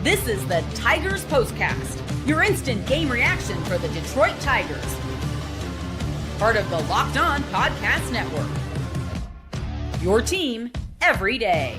This is the Tigers Postcast, your instant game reaction for the Detroit Tigers. Part of the Locked On Podcast Network. Your team every day.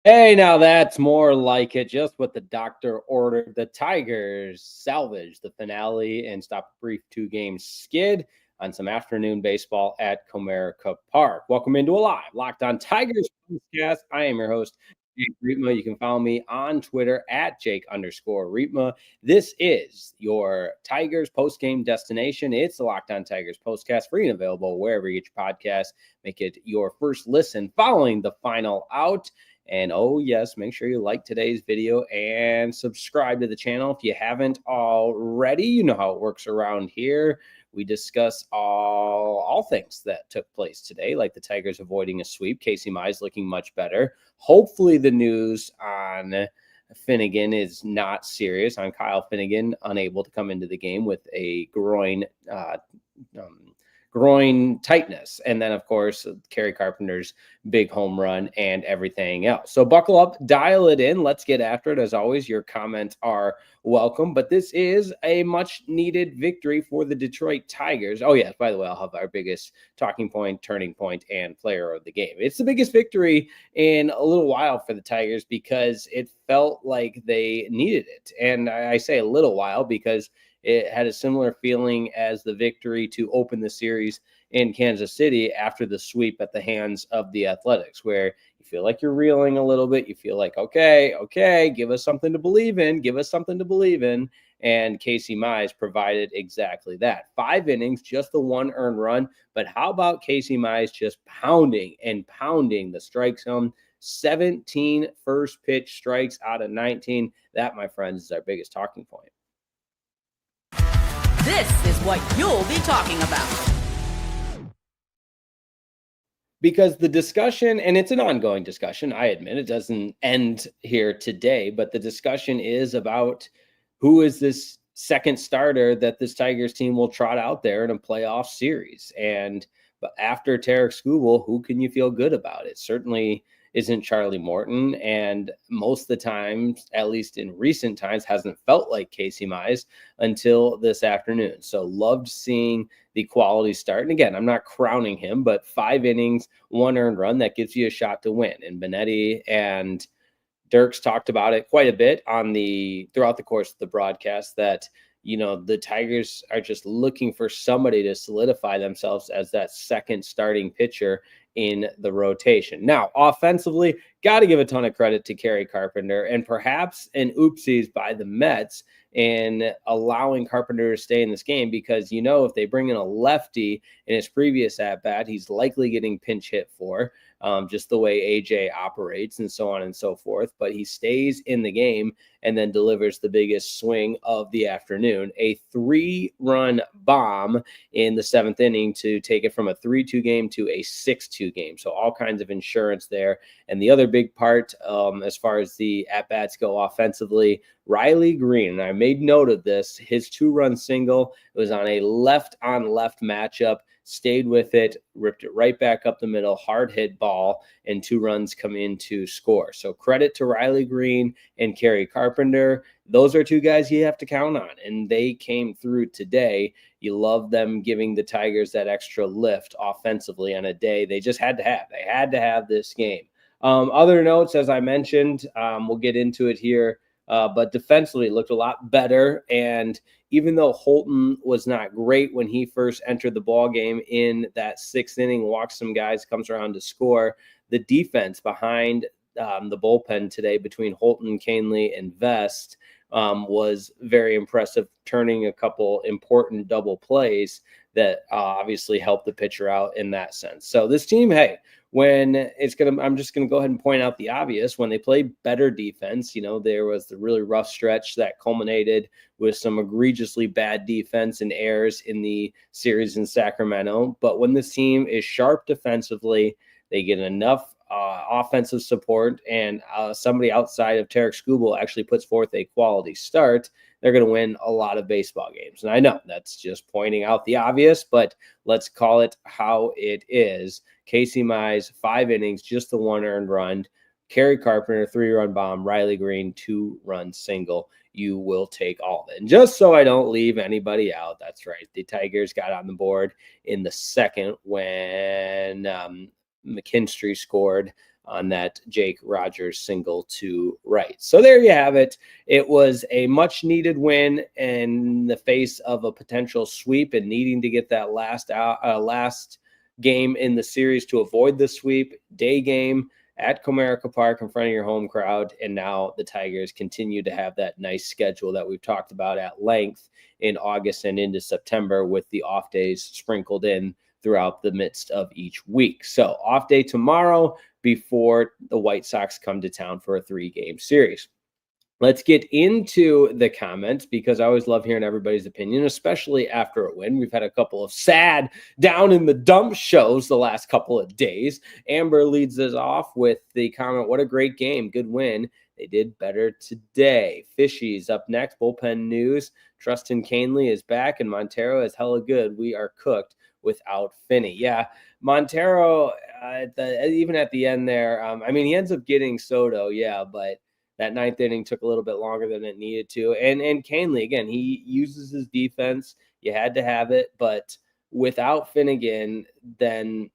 Hey, now that's more like it. Just what the doctor ordered. The Tigers salvaged the finale and stopped a brief 2-game skid on some afternoon baseball at Comerica Park. Welcome into a live Locked On Tigers podcast. I am your host, Jake Riepma. You can follow me on Twitter at Jake_Riepma. This is your Tigers post-game destination. It's the Locked On Tigers postcast, free and available wherever you get your podcast. Make it your first listen following the final out. And oh yes, make sure you like today's video and subscribe to the channel if you haven't already. You know how it works around here. We discuss all things that took place today, like the Tigers avoiding a sweep, Casey Mize looking much better. Hopefully the news on Finnegan is not serious, on Kyle Finnegan unable to come into the game with a groin tightness. And then, of course, Kerry Carpenter's big home run and everything else. So buckle up, dial it in. Let's get after it. As always, your comments are welcome. But this is a much needed victory for the Detroit Tigers. Oh, yes, by the way, I'll have our biggest talking point, turning point, and player of the game. It's the biggest victory in a little while for the Tigers because it felt like they needed it. And I say a little while because it had a similar feeling as the victory to open the series in Kansas City after the sweep at the hands of the Athletics, where you feel like you're reeling a little bit. You feel like, okay, give us something to believe in. And Casey Mize provided exactly that. 5 innings, just the 1 earned run. But how about Casey Mize just pounding the strike zone? 17 first pitch strikes out of 19. That, my friends, is our biggest talking point. This is what you'll be talking about. Because the discussion, and it's an ongoing discussion, I admit it doesn't end here today, but the discussion is about who is this second starter that this Tigers team will trot out there in a playoff series. But after Tarek Skubal, who can you feel good about? It certainly isn't Charlie Morton, and most of the time, at least in recent times, hasn't felt like Casey Mize until this afternoon. So loved seeing the quality start. And again, I'm not crowning him, but 5 innings, 1 earned run, that gives you a shot to win. And Benetti and Dirks talked about it quite a bit throughout the course of the broadcast that, you know, the Tigers are just looking for somebody to solidify themselves as that second starting pitcher in the rotation. Now, offensively, got to give a ton of credit to Kerry Carpenter, and perhaps an oopsies by the Mets in allowing Carpenter to stay in this game, because, you know, if they bring in a lefty in his previous at-bat, he's likely getting pinch hit for, just the way AJ operates and so on and so forth. But he stays in the game and then delivers the biggest swing of the afternoon, a 3-run bomb in the 7th inning to take it from a 3-2 game to a 6-2 game. So all kinds of insurance there. And the other big part, as far as the at-bats go offensively, Riley Greene, and I made note of this, his 2-run single, it was on a left-on-left matchup, stayed with it, ripped it right back up the middle, hard hit ball, and 2 runs come in to score. So credit to Riley Greene and Kerry Carpenter. Those are 2 guys you have to count on, and they came through today. You love them giving the Tigers that extra lift offensively on a day they just had to have. They had to have this game. Other notes, as I mentioned, we'll get into it here. But defensively, it looked a lot better. And even though Holton was not great when he first entered the ball game in that 6th inning, walks some guys, comes around to score, the defense behind the bullpen today between Holton, Canely, and Vest was very impressive, turning a couple important double plays that obviously helped the pitcher out in that sense. So this team, hey, I'm just going to go ahead and point out the obvious. When they play better defense, you know, there was the really rough stretch that culminated with some egregiously bad defense and errors in the series in Sacramento. But when this team is sharp defensively, they get enough offensive support, and somebody outside of Tarek Skubal actually puts forth a quality start, they're going to win a lot of baseball games. And I know that's just pointing out the obvious, but let's call it how it is. Casey Mize, 5 innings, just the 1 earned run, Kerry Carpenter, 3-run bomb, Riley Greene, 2-run single. You will take all of it. And just so I don't leave anybody out, that's right, the Tigers got on the board in the second when McKinstry scored on that Jake Rogers single to right. So there you have it. It was a much needed win in the face of a potential sweep and needing to get that last game in the series to avoid the sweep. Day game at Comerica Park in front of your home crowd. And now the Tigers continue to have that nice schedule that we've talked about at length in August and into September, with the off days sprinkled in throughout the midst of each week. So off day tomorrow before the White Sox come to town for a 3-game series. Let's get into the comments, because I always love hearing everybody's opinion, especially after a win. We've had a couple of sad down in the dump shows the last couple of days. Amber leads us off with the comment, "What a great game. Good win. They did better today." Fishy's up next. Bullpen news. Trustin Canley is back and Montero is hella good. We are cooked without Finney. Yeah, Montero, even at the end there, he ends up getting Soto, yeah, but that 9th inning took a little bit longer than it needed to. And Canley, again, he uses his defense. You had to have it, but without Finnegan, then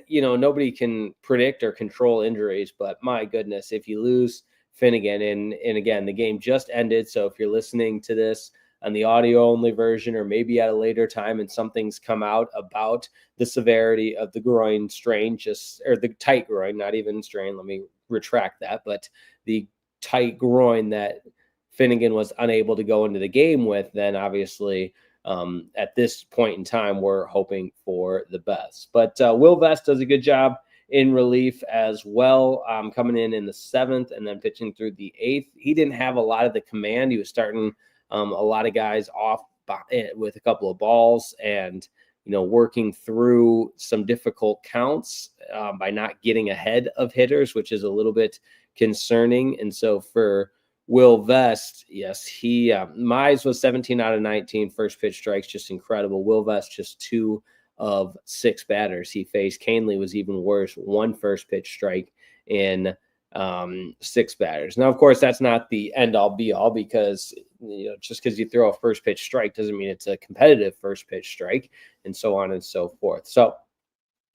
nobody can predict or control injuries. But my goodness, if you lose Finnegan, and again, the game just ended, so if you're listening to this on the audio only version, or maybe at a later time and something's come out about the severity of the groin strain, or the tight groin, not even strain, let me retract that, but the tight groin that Finnegan was unable to go into the game with, then obviously at this point in time, we're hoping for the best. But Will Vest does a good job in relief as well, coming in the 7th and then pitching through the 8th. He didn't have a lot of the command. He was starting a lot of guys off with a couple of balls and, working through some difficult counts by not getting ahead of hitters, which is a little bit concerning. And so for Will Vest, yes, Mize was 17 out of 19 first pitch strikes, just incredible. Will Vest just 2 of 6 batters he faced. Canley was even worse, 1 first pitch strike in 6 batters. Now, of course, that's not the end all be all, because just because you throw a first pitch strike doesn't mean it's a competitive first pitch strike, and so on and so forth. So,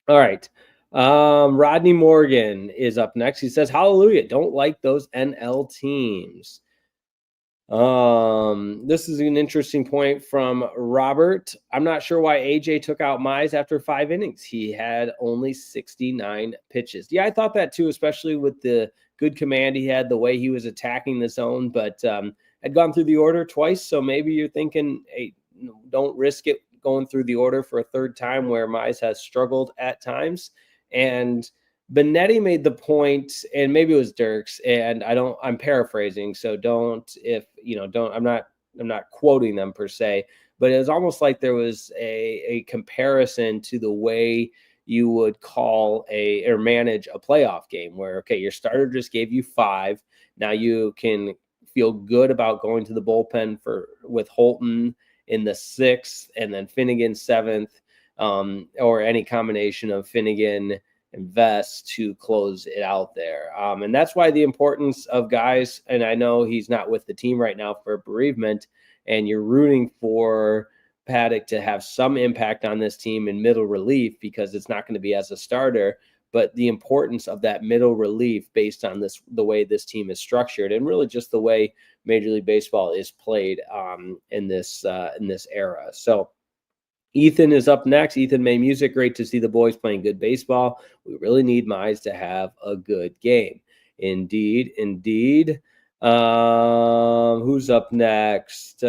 all right. Rodney Morgan is up next. He says, "Hallelujah. Don't like those NL teams." This is an interesting point from Robert. "I'm not sure why AJ took out Mize after 5 innings. He had only 69 pitches. Yeah, I thought that too, especially with the good command he had, the way he was attacking the zone, but had gone through the order twice. So maybe you're thinking, hey, don't risk it going through the order for a 3rd time where Mize has struggled at times. And Benetti made the point, and maybe it was Dirks, and I'm paraphrasing, so I'm not quoting them per se, but it was almost like there was a comparison to the way you would call or manage a playoff game, where, okay, your starter just gave you 5. Now you can feel good about going to the bullpen with Holton in the 6th and then Finnegan 7th, or any combination of Finnegan and Vest to close it out there. And that's why the importance of guys, and I know he's not with the team right now for bereavement, and you're rooting for Paddock to have some impact on this team in middle relief, because it's not going to be as a starter, but the importance of that middle relief based on the way this team is structured, and really just the way Major League Baseball is played in this era. So Ethan is up next. Ethan May Music. "Great to see the boys playing good baseball. We really need Mize to have a good game." Indeed. Who's up next?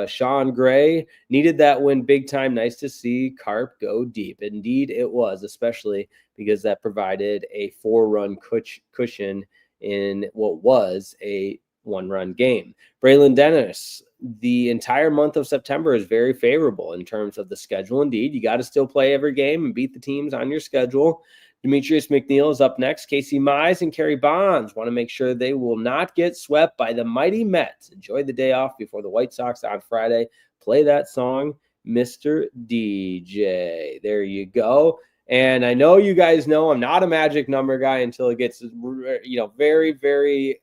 Sean Gray. "Needed that win big time. Nice to see Carp go deep." Indeed, it was, especially because that provided a 4-run cushion in what was a 1-run game. Braylon Dennis, "The entire month of September is very favorable in terms of the schedule. Indeed, you got to still play every game and beat the teams on your schedule." Demetrius McNeil is up next. "Casey Mize and Kerry Bonds want to make sure they will not get swept by the mighty Mets. Enjoy the day off before the White Sox on Friday. Play that song, Mr. DJ." There you go. And I know you guys know I'm not a magic number guy until it gets, very, very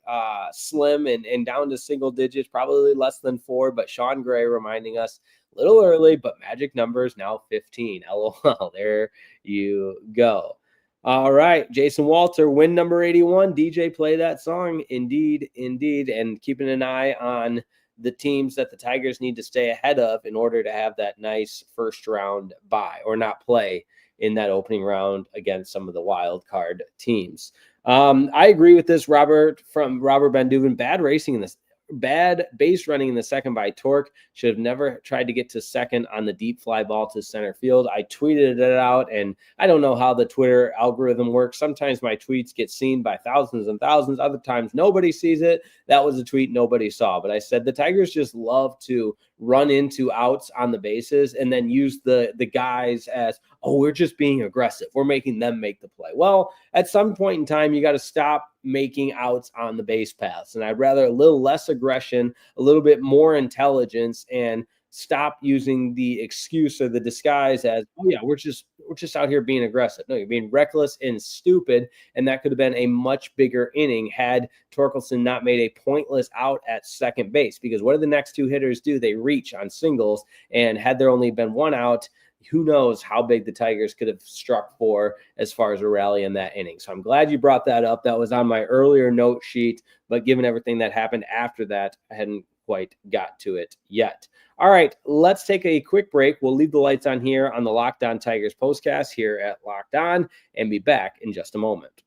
slim and down to single digits, probably less than 4. But Sean Gray reminding us a little early, but magic number is now 15. LOL. There you go. All right, Jason Walter, win number 81. DJ, play that song. Indeed, indeed. And keeping an eye on the teams that the Tigers need to stay ahead of in order to have that nice first round bye or not play in that opening round against some of the wild card teams. I agree with this, Robert from Robert Van Duven. Bad base running in the second by Torque. Should have never tried to get to second on the deep fly ball to center field. I tweeted it out, and I don't know how the Twitter algorithm works. Sometimes my tweets get seen by thousands and thousands. Other times nobody sees it. That was a tweet nobody saw. But I said the Tigers just love to run into outs on the bases and then use the guys as, oh, we're just being aggressive. We're making them make the play. Well, at some point in time, you got to stop making outs on the base paths. And I'd rather a little less aggression, a little bit more intelligence, and stop using the excuse or the disguise as, oh yeah, we're just out here being aggressive. No, you're being reckless and stupid. And that could have been a much bigger inning had Torkelson not made a pointless out at second base. Because what do the next two hitters do? They reach on singles. And had there only been one out, who knows how big the Tigers could have struck for as far as a rally in that inning. So I'm glad you brought that up. That was on my earlier note sheet, but given everything that happened after that, I hadn't quite got to it yet. All right, let's take a quick break. We'll leave the lights on here on the Locked On Tigers postcast here at Locked On and be back in just a moment.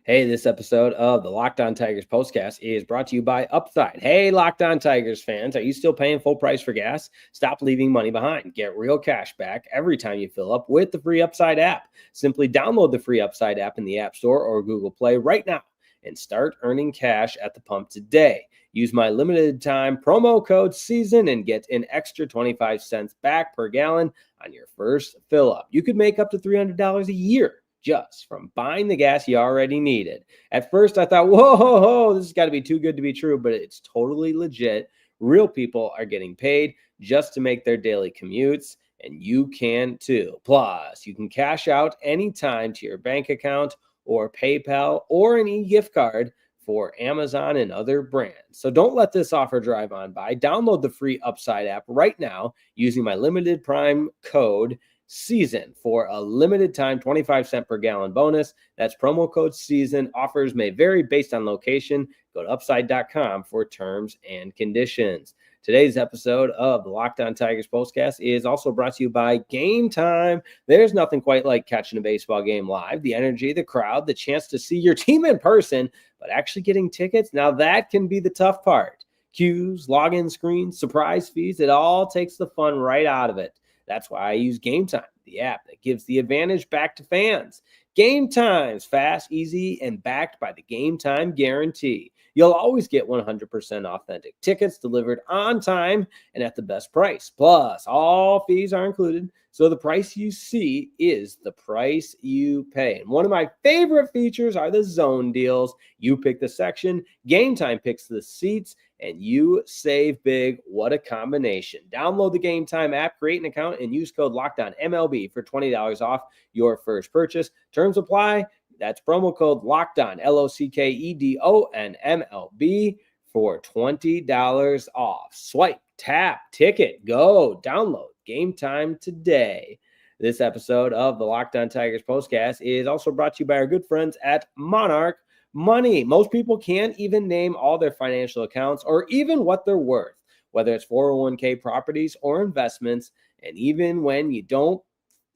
Hey, this episode of the Locked On Tigers postcast is brought to you by Upside. Hey, Locked On Tigers fans, are you still paying full price for gas? Stop leaving money behind. Get real cash back every time you fill up with the free Upside app. Simply download the free Upside app in the App Store or Google Play right now and start earning cash at the pump today. Use my limited time promo code SEASON and get an extra 25 cents back per gallon on your first fill up. You could make up to $300 a year just from buying the gas you already needed. At first, I thought, whoa, this has got to be too good to be true, but it's totally legit. Real people are getting paid just to make their daily commutes, and you can too. Plus, you can cash out anytime to your bank account or PayPal or an e-gift card for Amazon and other brands. So don't let this offer drive on by. Download the free Upside app right now using my limited prime code SEASON for a limited time 25 cent per gallon bonus. That's promo code SEASON. Offers may vary based on location. Go to upside.com for terms and conditions. Today's episode of the Locked On Tigers postcast is also brought to you by Game Time. There's nothing quite like catching a baseball game live. The energy, the crowd, the chance to see your team in person, but actually getting tickets, now that can be the tough part. Queues, login screens, surprise fees, it all takes the fun right out of it. That's why I use Game Time, the app that gives the advantage back to fans. Game Time's fast, easy, and backed by the Game Time guarantee. You'll always get 100% authentic tickets delivered on time and at the best price. Plus, all fees are included, so the price you see is the price you pay. And one of my favorite features are the zone deals. You pick the section, Game Time picks the seats, and you save big. What a combination. Download the Game Time app, create an account, and use code LOCKEDONMLB for $20 off your first purchase. Terms apply. That's promo code LOCKEDON, LOCKEDONMLB for $20 off. Swipe, tap, ticket, go, download Game Time today. This episode of the Locked On Tigers postcast is also brought to you by our good friends at Monarch Money. Most people can't even name all their financial accounts or even what they're worth, whether it's 401k properties or investments. And even when you don't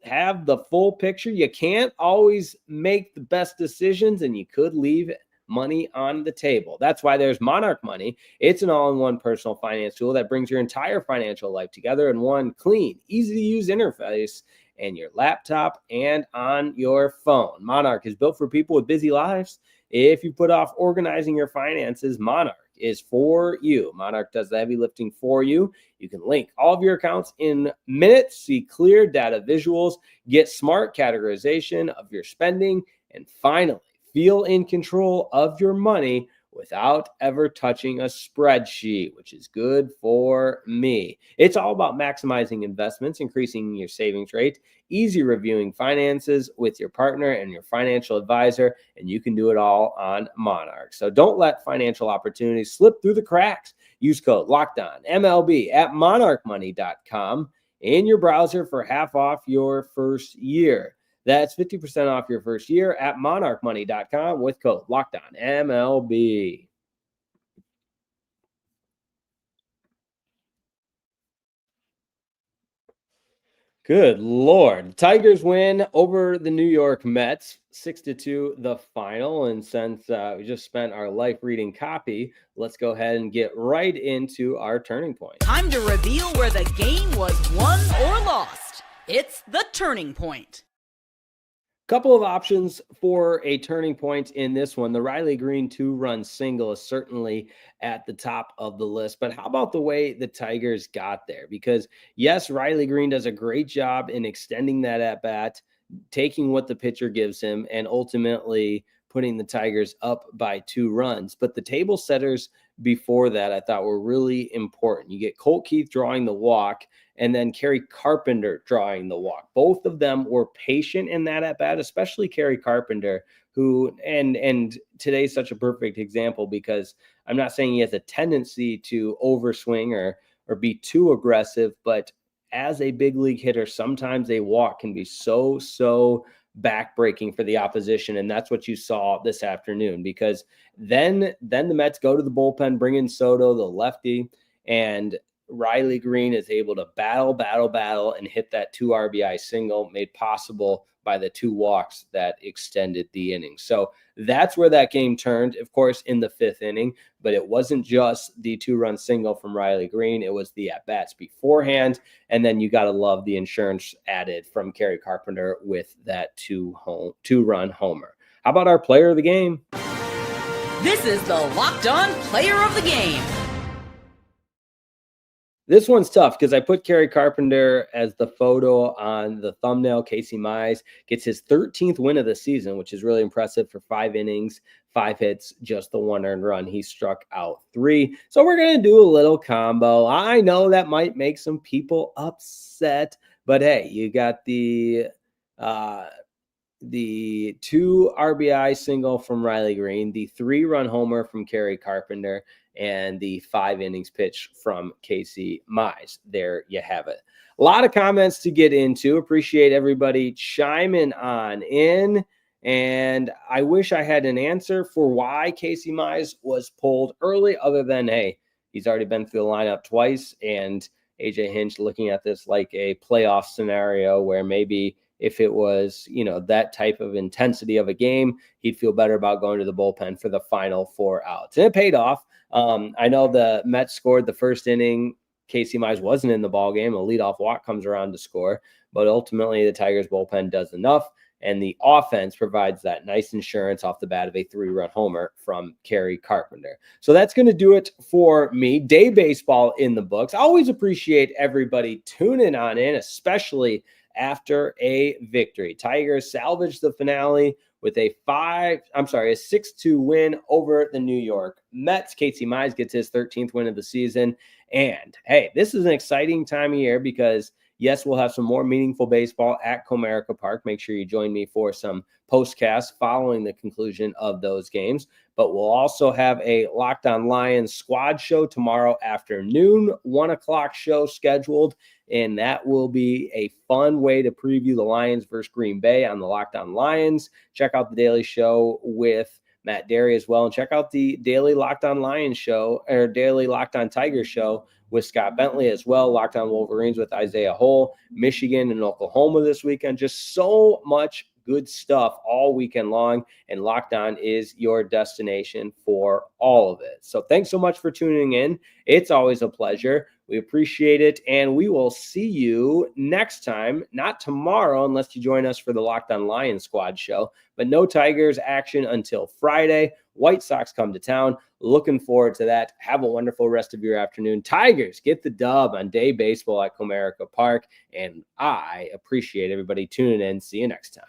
have the full picture, you can't always make the best decisions and you could leave money on the table. That's why there's Monarch Money. It's an all-in-one personal finance tool that brings your entire financial life together in one clean, easy-to-use interface and your laptop and on your phone. Monarch is built for people with busy lives. If you put off organizing your finances, Monarch is for you. Monarch does the heavy lifting for you. You can link all of your accounts in minutes, see clear data visuals, get smart categorization of your spending, and finally, feel in control of your money without ever touching a spreadsheet, which is good for me. It's all about maximizing investments, increasing your savings rate, easy reviewing finances with your partner and your financial advisor, and you can do it all on Monarch. So don't let financial opportunities slip through the cracks. Use code LOCKEDON at monarchmoney.com in your browser for half off your first year. That's 50% off your first year at monarchmoney.com with code LOCKEDON. Good Lord. Tigers win over the New York Mets, 6-2 the final. And since we just spent our life reading copy, let's go ahead and get right into our turning point. Time to reveal where the game was won or lost. It's the turning point. Couple of options for a turning point in this one. The Riley Greene 2-run single is certainly at the top of the list, but how about the way the Tigers got there? Because yes, Riley Greene does a great job in extending that at bat, taking what the pitcher gives him, and ultimately putting the Tigers up by 2 runs. But the table setters before that I thought were really important. You get Colt Keith drawing the walk, and then Kerry Carpenter drawing the walk. Both of them were patient in that at bat, especially Kerry Carpenter, who and today's such a perfect example, because I'm not saying he has a tendency to overswing or be too aggressive, but as a big league hitter, sometimes a walk can be so backbreaking for the opposition, and that's what you saw this afternoon. Because then the Mets go to the bullpen, bring in Soto, the lefty, and Riley Greene is able to battle, and hit that 2 RBI single made possible by the 2 walks that extended the inning. So that's where that game turned, of course, in the 5th inning. But it wasn't just the 2-run single from Riley Greene. It was the at-bats beforehand. And then you got to love the insurance added from Kerry Carpenter with that 2-run homer. How about our player of the game? This is the Locked On Player of the Game. This one's tough because I put Kerry Carpenter as the photo on the thumbnail. Casey Mize gets his 13th win of the season, which is really impressive for 5 innings, 5 hits, just the 1 earned run. He struck out 3. So we're going to do a little combo. I know that might make some people upset, but hey, you got the 2 RBI single from Riley Greene, the 3-run homer from Kerry Carpenter, and the 5 innings pitch from Casey Mize. There you have it. A lot of comments to get into. Appreciate everybody chiming on in. And I wish I had an answer for why Casey Mize was pulled early, other than, hey, he's already been through the lineup twice. And AJ Hinch looking at this like a playoff scenario where maybe if it was, that type of intensity of a game, he'd feel better about going to the bullpen for the final 4 outs. And it paid off. I know the Mets scored the first inning. Casey Mize wasn't in the ballgame. A leadoff walk comes around to score. But ultimately, the Tigers bullpen does enough. And the offense provides that nice insurance off the bat of a 3-run homer from Kerry Carpenter. So that's going to do it for me. Day baseball in the books. I always appreciate everybody tuning on in, especially after a victory. Tigers salvaged the finale with a 6-2 win over the New York Mets. Casey Mize gets his 13th win of the season. And hey, this is an exciting time of year because yes, we'll have some more meaningful baseball at Comerica Park. Make sure you join me for some postcasts following the conclusion of those games. But we'll also have a Locked On Lions squad show tomorrow afternoon, 1 o'clock show scheduled. And that will be a fun way to preview the Lions versus Green Bay on the Locked On Lions. Check out the Daily Show with Matt Derry as well. And check out the Daily Locked On Lions show, or Daily Locked On Tigers show with Scott Bentley as well. Locked On Wolverines with Isaiah Hull, Michigan and Oklahoma this weekend. Just so much good stuff all weekend long, and Locked On is your destination for all of it. So thanks so much for tuning in. It's always a pleasure. We appreciate it, and we will see you next time. Not tomorrow unless you join us for the Locked On Lions squad show, but no Tigers action until Friday. White Sox come to town. Looking forward to that. Have a wonderful rest of your afternoon. Tigers get the dub on day baseball at Comerica Park, and I appreciate everybody tuning in. See you next time.